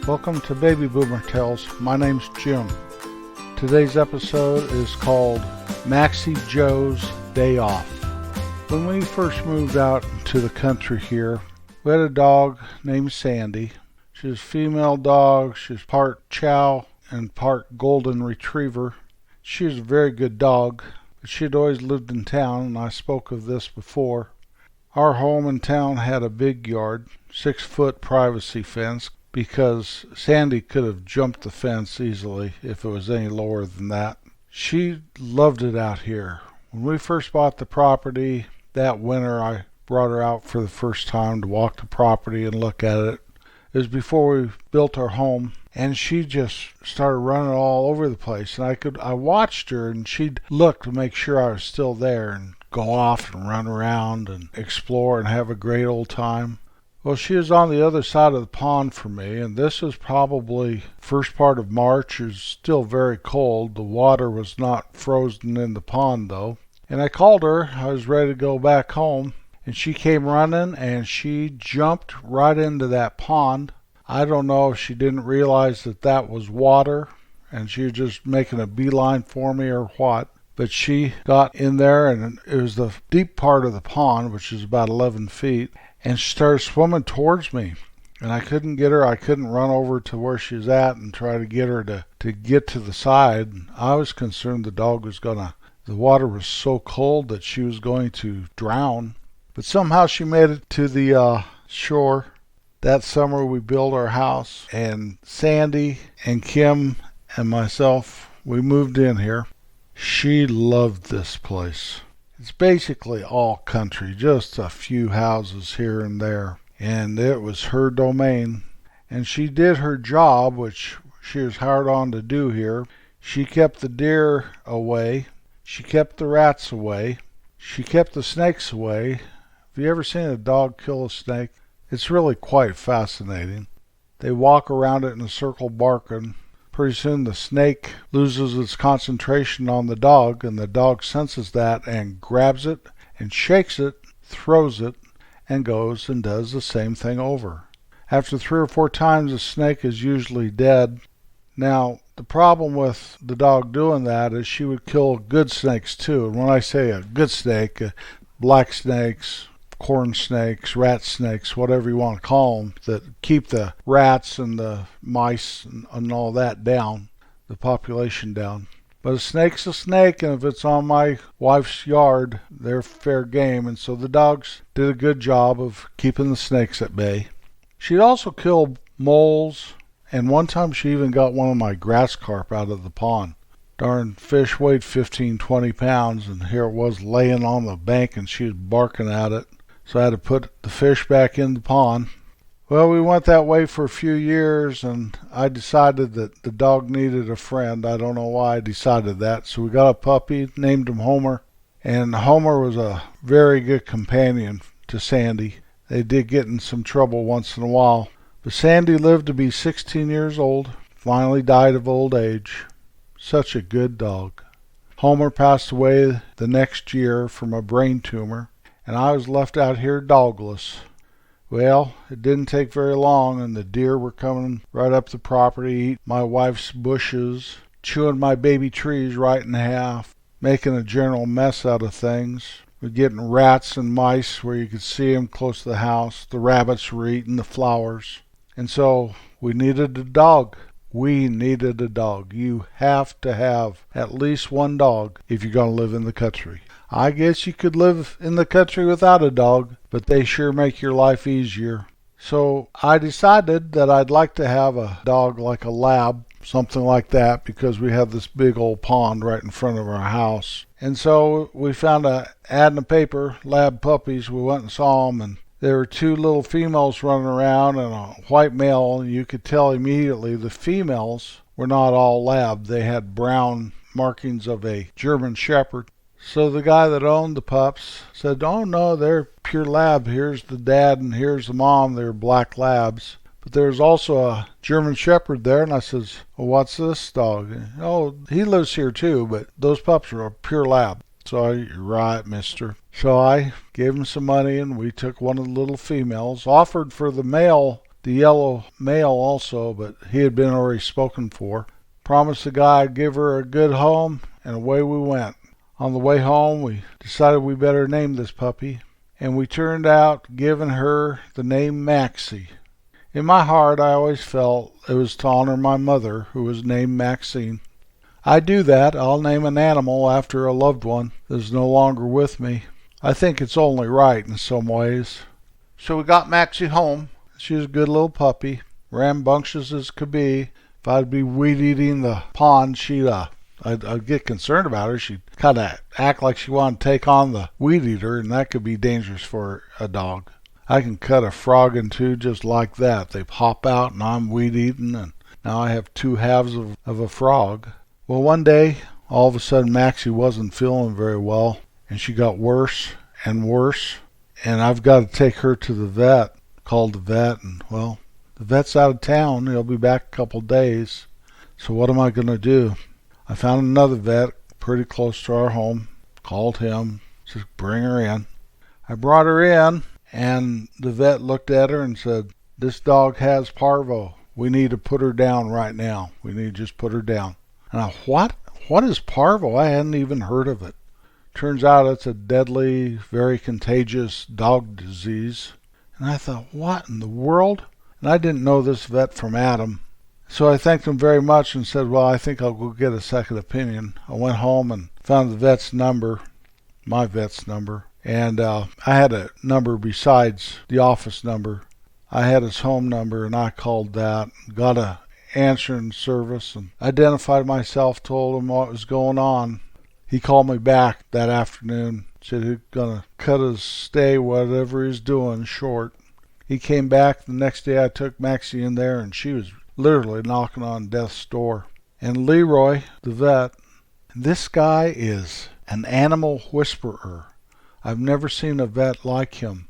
Welcome to Baby Boomer Tales. My name's Jim. Today's episode is called Maxi Joe's Day Off. When we first moved out to the country here, we had a dog named Sandy. She was a female dog. She was part chow and part golden retriever. She was a very good dog, but she had always lived in town, and I spoke of this before. Our home in town had a big yard, 6-foot privacy fence, because Sandy could have jumped the fence easily if it was any lower than that. She loved it out here. When we first bought the property that winter, I brought her out for the first time to walk the property and look at it. It was before we built our home, and she just started running all over the place. And I watched her, and she'd look to make sure I was still there and go off and run around and explore and have a great old time. Well, she was on the other side of the pond from me, and this was probably first part of March. It was still very cold. The water was not frozen in the pond, though. And I called her. I was ready to go back home, and she came running, and she jumped right into that pond. I don't know if she didn't realize that that was water, and she was just making a beeline for me or what. But she got in there, and it was the deep part of the pond, which is about 11 feet. And she started swimming towards me, and I couldn't get her. I couldn't run over to where she was at and try to get her to get to the side. I was concerned the dog was the water was so cold that she was going to drown. But somehow she made it to the shore. That summer we built our house, and Sandy and Kim and myself, we moved in here. She loved this place. It's basically all country, just a few houses here and there, and it was her domain. And she did her job, which she was hard on to do here. She kept the deer away. She kept the rats away. She kept the snakes away. Have you ever seen a dog kill a snake? It's really quite fascinating. They walk around it in a circle barking. Pretty soon the snake loses its concentration on the dog, and the dog senses that and grabs it and shakes it, throws it, and goes and does the same thing over. After 3 or 4 times, the snake is usually dead. Now, the problem with the dog doing that is she would kill good snakes too. And when I say a good snake, black snakes, corn snakes, rat snakes, whatever you want to call them, that keep the rats and the mice and all that down, the population down. But a snake's a snake, and if it's on my wife's yard, they're fair game, and so the dogs did a good job of keeping the snakes at bay. She'd also kill moles, and one time she even got one of my grass carp out of the pond. Darn fish weighed 15, 20 pounds, and here it was laying on the bank, and she was barking at it. So I had to put the fish back in the pond. Well, we went that way for a few years, and I decided that the dog needed a friend. I don't know why I decided that. So we got a puppy, named him Homer. And Homer was a very good companion to Sandy. They did get in some trouble once in a while. But Sandy lived to be 16 years old, finally died of old age. Such a good dog. Homer passed away the next year from a brain tumor, and I was left out here dogless. Well, it didn't take very long, and the deer were coming right up the property, eating my wife's bushes, chewing my baby trees right in half, making a general mess out of things. We're getting rats and mice where you could see them close to the house. The rabbits were eating the flowers. And so we needed a dog. We needed a dog. You have to have at least one dog if you're going to live in the country. I guess you could live in the country without a dog, but they sure make your life easier. So I decided that I'd like to have a dog like a lab, something like that, because we have this big old pond right in front of our house. And so we found an ad in the paper, lab puppies. We went and saw them, and there were 2 little females running around and a white male, and you could tell immediately the females were not all lab. They had brown markings of a German Shepherd. So the guy that owned the pups said, "Oh no, they're pure lab. Here's the dad and here's the mom. They're black labs. But there's also a German Shepherd there." And I says, "Well, what's this dog?" "Oh, he lives here too, but those pups are a pure lab." So "You're right, mister." So I gave him some money, and we took one of the little females, offered for the male the yellow male also, but he had been already spoken for. Promised the guy I'd give her a good home, and away we went. On the way home, we decided we better name this puppy, and we turned out giving her the name Maxi. In my heart, I always felt it was to honor my mother, who was named Maxine. I do that. I'll name an animal after a loved one that is no longer with me. I think it's only right in some ways. So we got Maxie home. She was a good little puppy, rambunctious as could be. If I'd be weed eating the pond, I'd get concerned about her. She'd kind of act like she wanted to take on the weed eater, and that could be dangerous for a dog. I can cut a frog in two just like that. They pop out and I'm weed eating, and now I have two halves of a frog. Well, one day, all of a sudden, Maxie wasn't feeling very well, and she got worse and worse, and I've got to take her to the vet. Called the vet, and well, the vet's out of town. He'll be back a couple days. So what am I going to do? I found another vet pretty close to our home. Called him. Said, bring her in. I brought her in, and the vet looked at her and said, this dog has parvo. We need to put her down right now. We need to just put her down. And I, what? What is parvo? I hadn't even heard of it. Turns out it's a deadly, very contagious dog disease. And I thought, what in the world? And I didn't know this vet from Adam. So I thanked him very much and said, well, I think I'll go get a second opinion. I went home and found the vet's number, my vet's number. And I had a number besides the office number. I had his home number, and I called that, got a answering service, and identified myself, told him what was going on. He called me back that afternoon. Said he's going to cut his stay, whatever he's doing, short. He came back the next day. I took Maxie in there, and she was literally knocking on death's door. And Leroy, the vet, this guy is an animal whisperer. I've never seen a vet like him.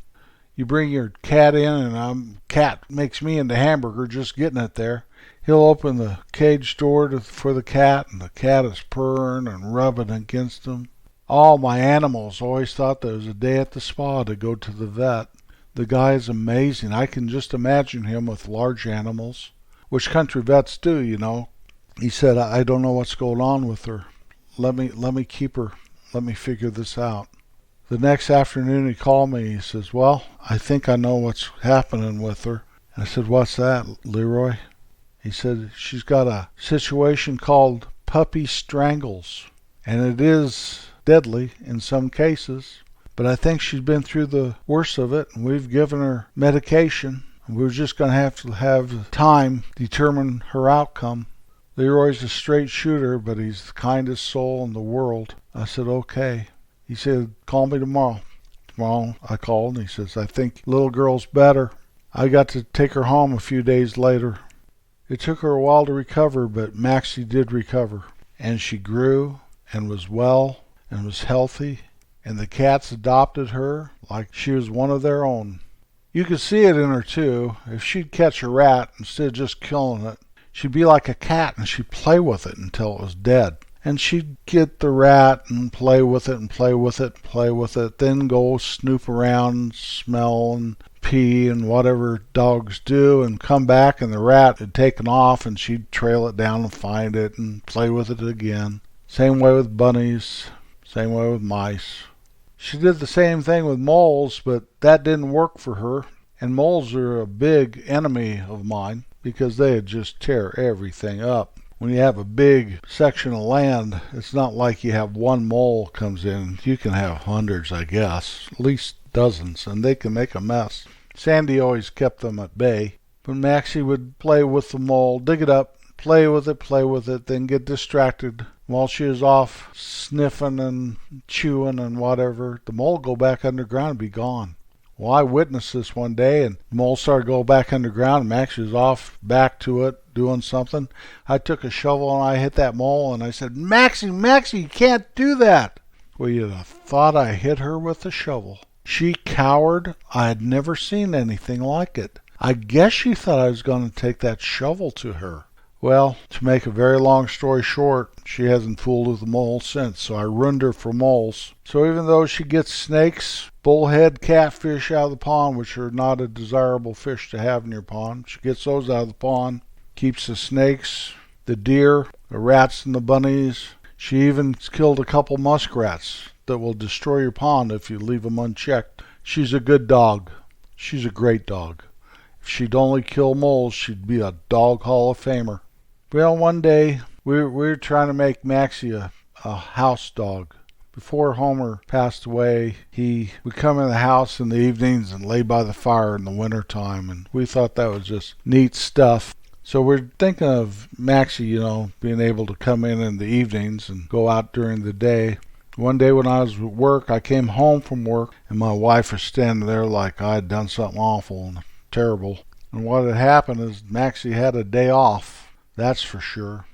You bring your cat in, and cat makes me into hamburger just getting it there. He'll open the cage door for the cat, and the cat is purring and rubbing against him. All my animals always thought there was a day at the spa to go to the vet. The guy is amazing. I can just imagine him with large animals, which country vets do, you know. He said, I don't know what's going on with her. Let me keep her. Let me figure this out. The next afternoon he called me. He says, well, I think I know what's happening with her. And I said, what's that, Leroy? He said, she's got a situation called puppy strangles. And it is deadly in some cases, but I think she's been through the worst of it, and we've given her medication. We're just going to have time determine her outcome. Leroy's a straight shooter, but he's the kindest soul in the world. I said, okay. He said, call me tomorrow. Tomorrow I called, and he says, I think little girl's better. I got to take her home a few days later. It took her a while to recover, but Maxie did recover, and she grew and was well and was healthy, and the cats adopted her like she was one of their own. You could see it in her, too. If she'd catch a rat, instead of just killing it, she'd be like a cat, and she'd play with it until it was dead. And she'd get the rat and play with it and play with it and play with it, then go snoop around and smell and pee and whatever dogs do, and come back, and the rat had taken off, and she'd trail it down and find it and play with it again. Same way with bunnies. Same way with mice. She did the same thing with moles, but that didn't work for her. And moles are a big enemy of mine because they just tear everything up. When you have a big section of land, it's not like you have one mole comes in. You can have hundreds, I guess, at least dozens, and they can make a mess. Sandy always kept them at bay. But Maxie would play with the mole, dig it up, play with it, then get distracted. While she was off sniffing and chewing and whatever, the mole would go back underground and be gone. Well, I witnessed this one day, and the mole started to go back underground, and Maxie was off back to it, doing something. I took a shovel and I hit that mole, and I said, Maxie, you can't do that. Well, you'd have thought I hit her with a shovel. She cowered. I had never seen anything like it. I guess she thought I was going to take that shovel to her. Well, to make a very long story short, she hasn't fooled with the mole since, so I ruined her for moles. So even though she gets snakes, bullhead catfish out of the pond, which are not a desirable fish to have in your pond. She gets those out of the pond, keeps the snakes, the deer, the rats, and the bunnies. She even killed a couple muskrats that will destroy your pond if you leave them unchecked. She's a good dog. She's a great dog. If she'd only kill moles, she'd be a dog hall of famer. Well, one day we were trying to make Maxi a house dog. Before Homer passed away, he would come in the house in the evenings and lay by the fire in the wintertime, and we thought that was just neat stuff. So we're thinking of Maxi, being able to come in the evenings and go out during the day. One day when I was at work, I came home from work, and my wife was standing there like I had done something awful and terrible. And what had happened is Maxi had a day off, that's for sure.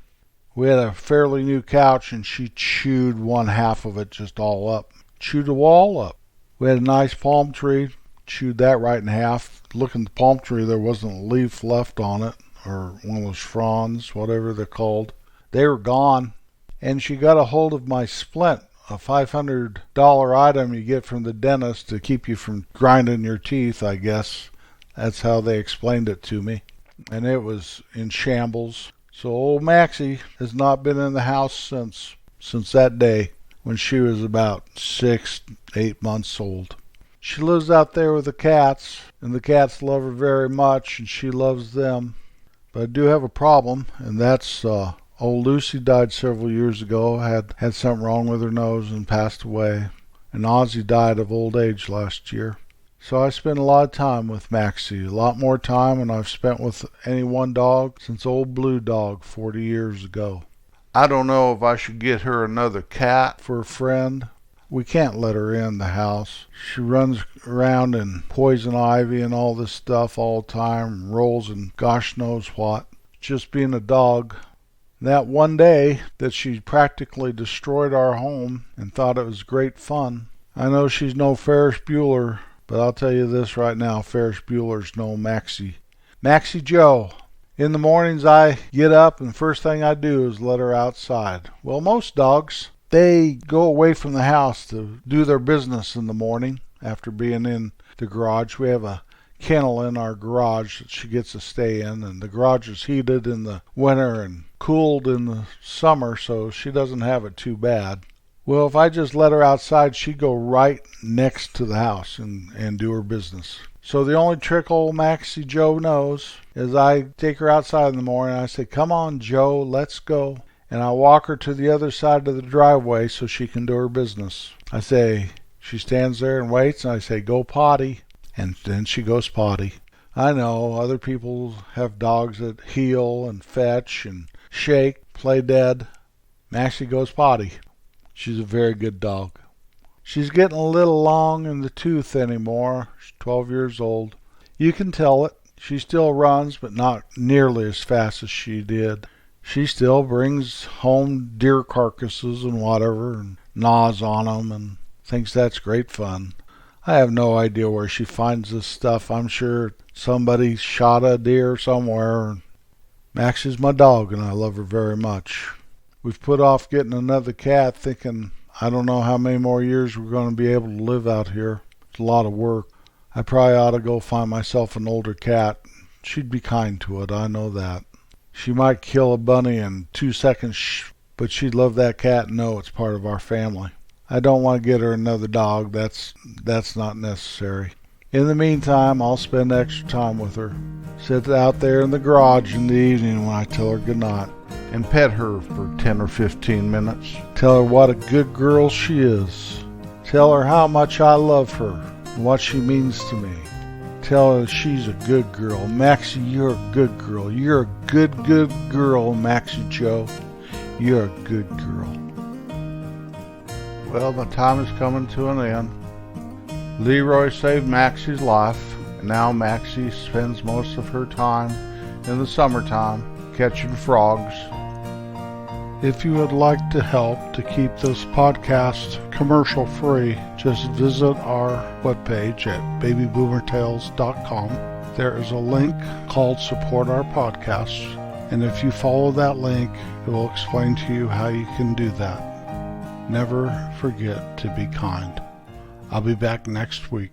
We had a fairly new couch, and she chewed one half of it just all up. Chewed the wall up. We had a nice palm tree, chewed that right in half. Look at the palm tree, there wasn't a leaf left on it, or one of those fronds, whatever they're called. They were gone. And she got a hold of my splint, a $500 item you get from the dentist to keep you from grinding your teeth, I guess. That's how they explained it to me. And it was in shambles. So old Maxi has not been in the house since that day when she was about 6-8 months old. She lives out there with the cats, and the cats love her very much, and she loves them. But I do have a problem, and that's old Lucy died several years ago, had something wrong with her nose and passed away. And Ozzy died of old age last year. So I spend a lot of time with Maxi, a lot more time than I've spent with any one dog since old Blue Dog 40 years ago. I don't know if I should get her another cat for a friend. We can't let her in the house. She runs around in poison ivy and all this stuff all the time, rolls in gosh knows what, just being a dog. That one day that she practically destroyed our home and thought it was great fun. I know she's no Ferris Bueller, but I'll tell you this right now, Ferris Bueller's no Maxi. Maxi Joe. In the mornings I get up and first thing I do is let her outside. Well, most dogs, they go away from the house to do their business in the morning after being in the garage. We have a kennel in our garage that she gets to stay in, and the garage is heated in the winter and cooled in the summer, so she doesn't have it too bad. Well, if I just let her outside, she'd go right next to the house and do her business. So the only trick old Maxi Joe knows is I take her outside in the morning. I say, "Come on, Joe, let's go." And I walk her to the other side of the driveway so she can do her business. I say, she stands there and waits, and I say, "Go potty." And then she goes potty. I know other people have dogs that heel and fetch and shake, play dead. Maxi goes potty. She's a very good dog. She's getting a little long in the tooth anymore. She's 12 years old. You can tell it. She still runs, but not nearly as fast as she did. She still brings home deer carcasses and whatever and gnaws on them and thinks that's great fun. I have no idea where she finds this stuff. I'm sure somebody shot a deer somewhere. Max is my dog, and I love her very much. We've put off getting another cat, thinking I don't know how many more years we're going to be able to live out here. It's a lot of work. I probably ought to go find myself an older cat. She'd be kind to it, I know that. She might kill a bunny in 2 seconds, but she'd love that cat and know it's part of our family. I don't want to get her another dog. That's not necessary. In the meantime, I'll spend extra time with her. Sit out there in the garage in the evening when I tell her goodnight and pet her for 10 or 15 minutes. Tell her what a good girl she is. Tell her how much I love her and what she means to me. Tell her she's a good girl. Maxi, you're a good girl. You're a good girl, Maxi Joe. You're a good girl. Well, my time is coming to an end. Leroy saved Maxi's life, and now Maxi spends most of her time in the summertime catching frogs. If you would like to help to keep this podcast commercial free, just visit our webpage at babyboomertales.com. There is a link called Support Our Podcasts, and if you follow that link, it will explain to you how you can do that. Never forget to be kind. I'll be back next week.